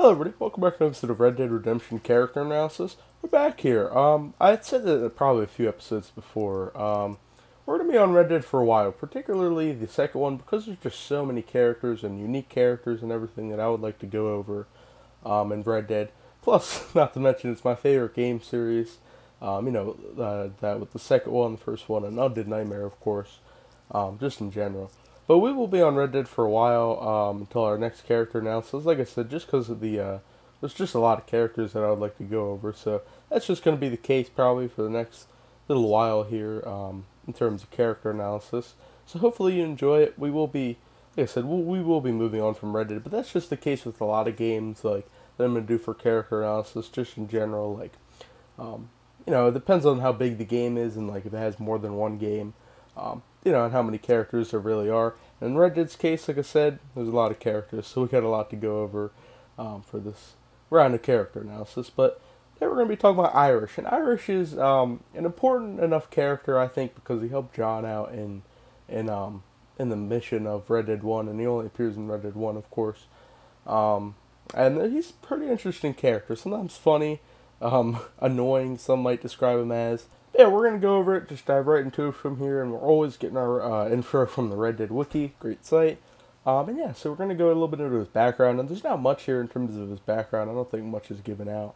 Hello everybody, welcome back to an episode of Red Dead Redemption Character Analysis. We're back here. I had said that probably a few episodes before. We're going to be on Red Dead for a while, particularly the second one, because there's just so many characters and unique characters and everything that I would like to go over in Red Dead. Plus, not to mention, it's my favorite game series. That with the second one, the first one, and Undead Nightmare, of course, just in general. But we will be on Red Dead for a while until our next character analysis. Like I said, just because of there's just a lot of characters that I would like to go over. So that's just going to be the case probably for the next little while here in terms of character analysis. So hopefully you enjoy it. We will be, like I said, we will be moving on from Red Dead. But that's just the case with a lot of games like that I'm going to do for character analysis, just in general. It depends on how big the game is and like if it has more than one game. And how many characters there really are. And in Red Dead's case, like I said, there's a lot of characters, so we got a lot to go over for this round of character analysis. But today we're going to be talking about Irish, and Irish is an important enough character, I think, because he helped John out in the mission of Red Dead 1, and he only appears in Red Dead 1, of course. And he's a pretty interesting character, sometimes funny, annoying, some might describe him as. Yeah, we're going to go over it, just dive right into it from here, and we're always getting our info from the Red Dead Wiki, great site. So we're going to go a little bit into his background, and there's not much here in terms of his background. I don't think much is given out.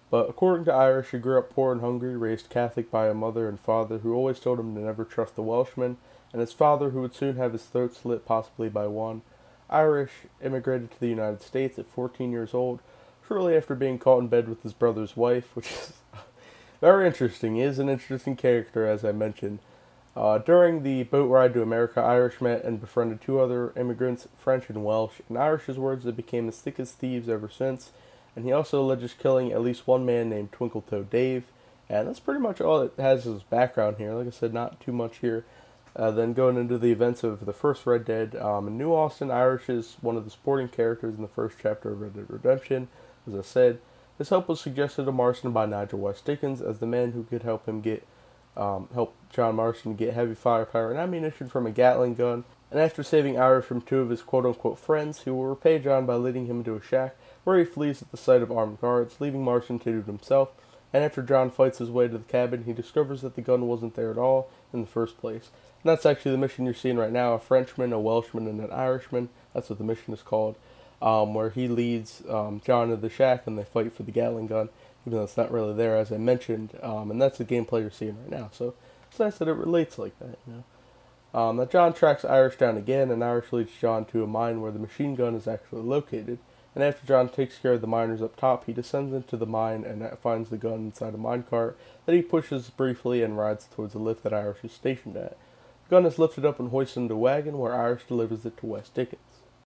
But according to Irish, he grew up poor and hungry, raised Catholic by a mother and father who always told him to never trust the Welshman, and his father who would soon have his throat slit possibly by one. Irish immigrated to the United States at 14 years old, shortly after being caught in bed with his brother's wife, which is very interesting. He is an interesting character, as I mentioned. During the boat ride to America, Irish met and befriended two other immigrants, French and Welsh. In Irish's words, they became as thick as thieves ever since, and he also alleges killing at least one man named Twinkletoe Dave. And that's pretty much all it has as background here. Like I said, not too much here. Then going into the events of the first Red Dead, in New Austin, Irish is one of the supporting characters in the first chapter of Red Dead Redemption, as I said. His help was suggested to Marston by Nigel West Dickens as the man who could help John Marston get heavy firepower and ammunition from a Gatling gun. And after saving Irish from two of his quote-unquote friends, he will repay John by leading him into a shack where he flees at the sight of armed guards, leaving Marston to do it himself. And after John fights his way to the cabin, he discovers that the gun wasn't there at all in the first place. And that's actually the mission you're seeing right now: a Frenchman, a Welshman, and an Irishman. That's what the mission is called. Where he leads John to the shack and they fight for the Gatling gun, even though it's not really there, as I mentioned. And that's the gameplay you're seeing right now. So it's nice that it relates like that, Now John tracks Irish down again, and Irish leads John to a mine where the machine gun is actually located. And after John takes care of the miners up top, he descends into the mine and finds the gun inside a minecart that he pushes briefly and rides towards the lift that Irish is stationed at. The gun is lifted up and hoisted into a wagon where Irish delivers it to West Dickens.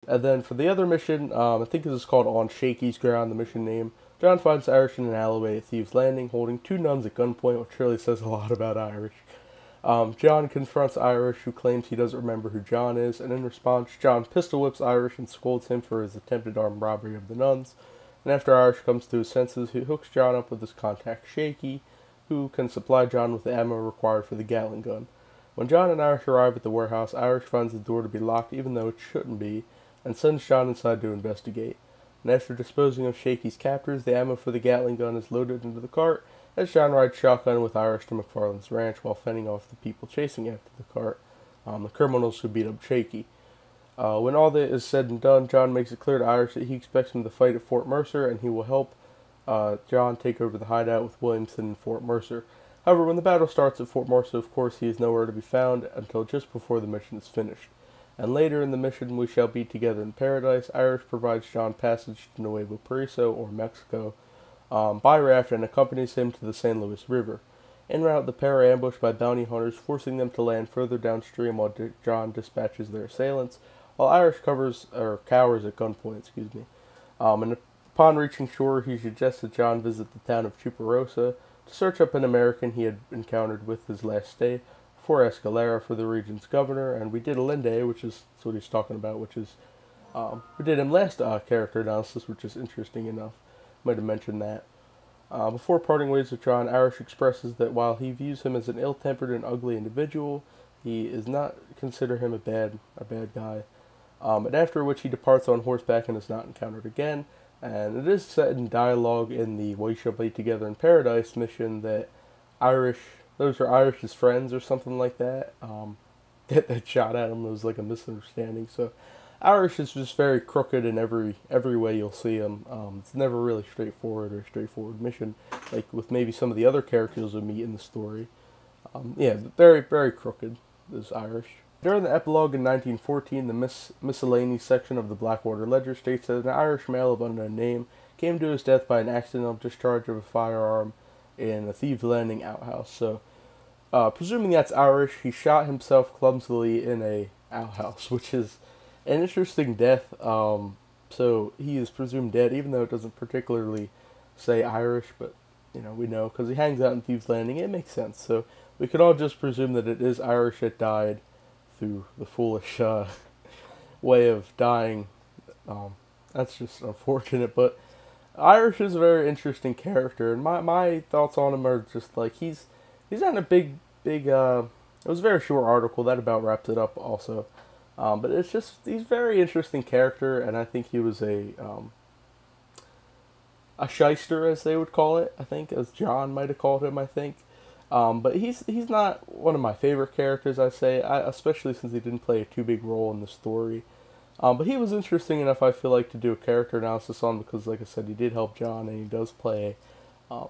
And then for the other mission, I think this is called On Shaky's Ground, the mission name. John finds Irish in an alleyway at Thieves' Landing, holding two nuns at gunpoint, which really says a lot about Irish. John confronts Irish, who claims he doesn't remember who John is, and in response, John pistol whips Irish and scolds him for his attempted armed robbery of the nuns. And after Irish comes to his senses, he hooks John up with his contact Shaky, who can supply John with the ammo required for the Gatling gun. When John and Irish arrive at the warehouse, Irish finds the door to be locked even though it shouldn't be, and sends John inside to investigate. And after disposing of Shaky's captors, the ammo for the Gatling gun is loaded into the cart, as John rides shotgun with Irish to McFarland's ranch while fending off the people chasing after the cart, the criminals who beat up Shaky. When all that is said and done, John makes it clear to Irish that he expects him to fight at Fort Mercer, and he will help John take over the hideout with Williamson in Fort Mercer. However, when the battle starts at Fort Mercer, of course, he is nowhere to be found until just before the mission is finished. And later in the mission, we shall be together in paradise. Irish provides John passage to Nuevo Periso, or Mexico, by raft and accompanies him to the San Luis River. En route, the pair are ambushed by bounty hunters, forcing them to land further downstream while John dispatches their assailants, while Irish cowers at gunpoint. And upon reaching shore, he suggests that John visit the town of Chuparosa to search up an American he had encountered with his last stay, for Escalera, for the region's governor. And we did Allende, which is what he's talking about, which is, we did him last character analysis, which is interesting enough. Might have mentioned that. Before parting ways with John, Irish expresses that while he views him as an ill-tempered and ugly individual, he is not consider him a bad guy. And after which he departs on horseback and is not encountered again. And it is set in dialogue in the We Shall Be Together in Paradise mission that those are Irish's friends or something like that, that shot at him. It was like a misunderstanding. So Irish is just very crooked in every way you'll see him. It's never really straightforward mission, like with maybe some of the other characters we meet in the story. Yeah, very, very crooked is Irish. During the epilogue in 1914, the miscellaneous section of the Blackwater Ledger states that an Irish male of unknown name came to his death by an accidental discharge of a firearm in a Thieves Landing outhouse. So, presuming that's Irish, he shot himself clumsily in a outhouse, which is an interesting death. So he is presumed dead, even though it doesn't particularly say Irish, but we know because he hangs out in Thieves Landing. It makes sense. So we can all just presume that it is Irish that died through the foolish way of dying. That's just unfortunate, but Irish is a very interesting character, and my thoughts on him are just like he's not a big. It was a very short article that about wraps it up also, but it's just he's a very interesting character, and I think he was a shyster, as they would call it. I think as John might have called him. I think. But he's not one of my favorite characters, especially since he didn't play a too big role in the story. But he was interesting enough, I feel like, to do a character analysis on because, like I said, he did help John, and he does play a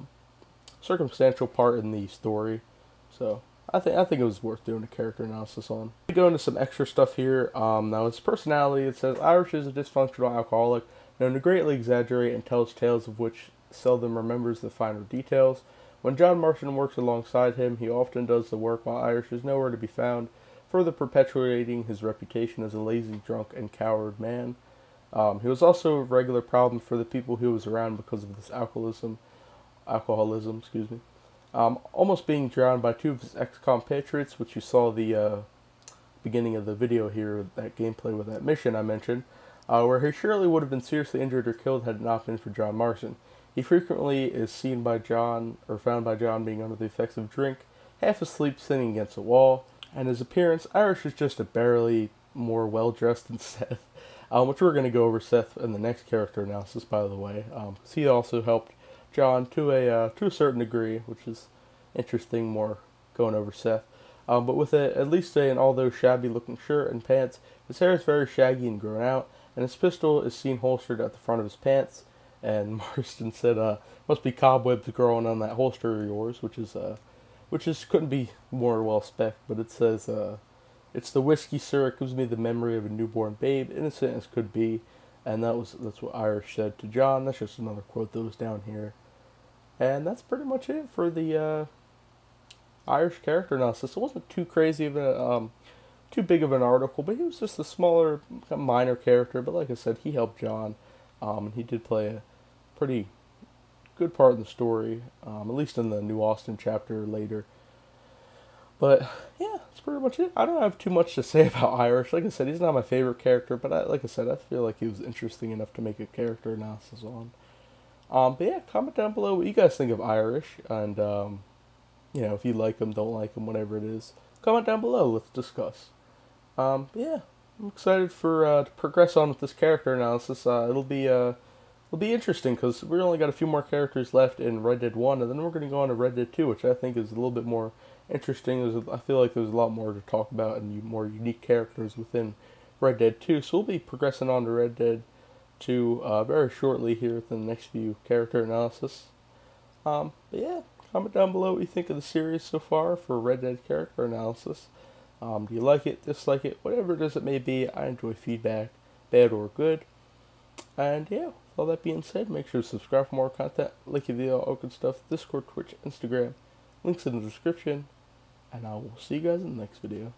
circumstantial part in the story. So I think it was worth doing a character analysis on. We go into some extra stuff here. Now his personality, it says Irish is a dysfunctional alcoholic, known to greatly exaggerate and tells tales of which seldom remembers the finer details. When John Marston works alongside him, he often does the work while Irish is nowhere to be found, further perpetuating his reputation as a lazy, drunk, and coward man. He was also a regular problem for the people he was around because of this alcoholism, almost being drowned by two of his ex-compatriots, which you saw the beginning of the video here, that gameplay with that mission I mentioned, where he surely would have been seriously injured or killed had it not been for John Marston. He frequently is seen by John, or found by John, being under the effects of drink, half asleep, sitting against a wall, and his appearance, Irish is just a barely more well-dressed than Seth, which we're going to go over Seth in the next character analysis, by the way, because he also helped John to a certain degree, which is interesting, more going over Seth. But with at least an although shabby-looking shirt and pants, his hair is very shaggy and grown out, and his pistol is seen holstered at the front of his pants. And Marston said, "Must be cobwebs growing on that holster of yours," which is couldn't be more well spec. But it says, "It's the whiskey, sir. It gives me the memory of a newborn babe, innocent as could be." And that's what Irish said to John. That's just another quote that was down here. And that's pretty much it for the Irish character analysis. It wasn't too crazy of too big of an article, but he was just a smaller, minor character. But like I said, he helped John, and he did play a pretty good part in the story, at least in the New Austin chapter later. But yeah, that's pretty much it. I don't have too much to say about Irish. Like I said, he's not my favorite character, but I feel like he was interesting enough to make a character analysis on. But yeah, comment down below what you guys think of Irish, and if you like him, don't like him, whatever it is. Comment down below. Let's discuss. Yeah, I'm excited for to progress on with this character analysis. It'll be interesting because we only got a few more characters left in Red Dead 1, and then we're going to go on to Red Dead 2, which I think is a little bit more interesting. I feel like there's a lot more to talk about and more unique characters within Red Dead 2. So we'll be progressing on to Red Dead 2 very shortly here within the next few character analysis. But yeah, comment down below what you think of the series so far for Red Dead character analysis. Do you like it, dislike it, whatever it is it may be? I enjoy feedback, bad or good. And yeah, with all that being said, make sure to subscribe for more content, like your video, all good stuff, Discord, Twitch, Instagram, links in the description, and I will see you guys in the next video.